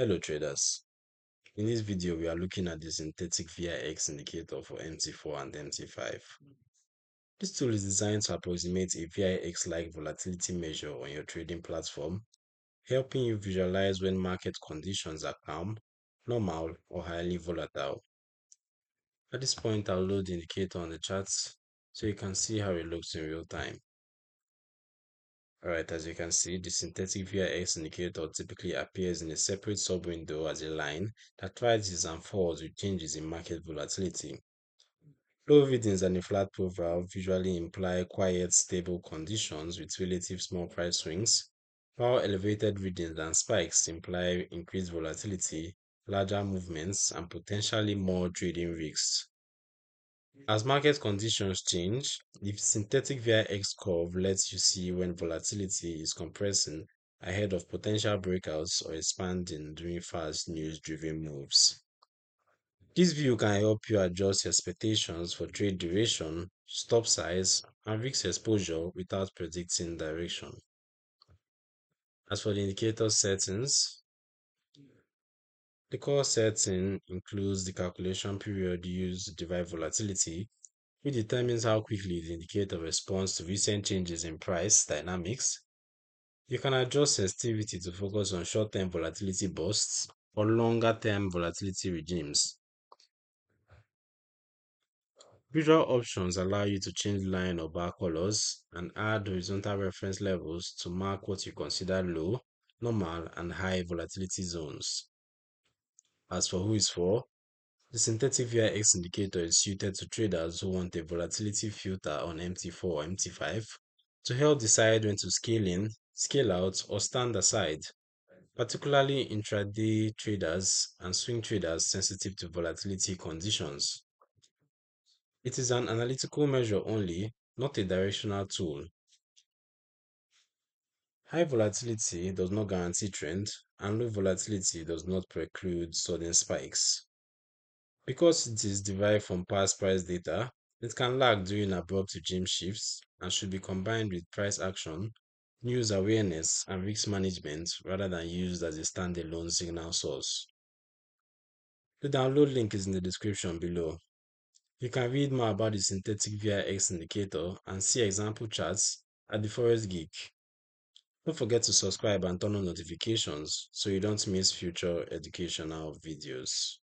Hello traders. In this video, we are looking at the synthetic VIX indicator for MT4 and MT5. This tool is designed to approximate a VIX-like volatility measure on your trading platform, helping you visualize when market conditions are calm, normal, or highly volatile. At this point, I'll load the indicator on the charts so you can see how it looks in real time. Alright, as you can see, the synthetic VIX indicator typically appears in a separate sub-window as a line that rises and falls with changes in market volatility. Low readings and a flat profile visually imply quiet, stable conditions with relative small price swings, while elevated readings and spikes imply increased volatility, larger movements, and potentially more trading risks. As market conditions change, the synthetic VIX curve lets you see when volatility is compressing ahead of potential breakouts or expanding during fast news-driven moves. This view can help you adjust your expectations for trade duration, stop size, and risk exposure without predicting direction. As for the indicator settings, the core setting includes the calculation period used to derive volatility, which determines how quickly the indicator responds to recent changes in price dynamics. You can adjust sensitivity to focus on short-term volatility bursts or longer-term volatility regimes. Visual options allow you to change line or bar colors and add horizontal reference levels to mark what you consider low, normal, and high volatility zones. As for who is for, the synthetic VIX indicator is suited to traders who want a volatility filter on MT4 or MT5 to help decide when to scale in, scale out, or stand aside, particularly intraday traders and swing traders sensitive to volatility conditions. It is an analytical measure only, not a directional tool. High volatility does not guarantee trend, and low volatility does not preclude sudden spikes. Because it is derived from past price data, it can lag during abrupt regime shifts and should be combined with price action, news awareness, and risk management rather than used as a standalone signal source. The download link is in the description below. You can read more about the synthetic VIX indicator and see example charts at the Forex Geek. Don't forget to subscribe and turn on notifications so you don't miss future educational videos.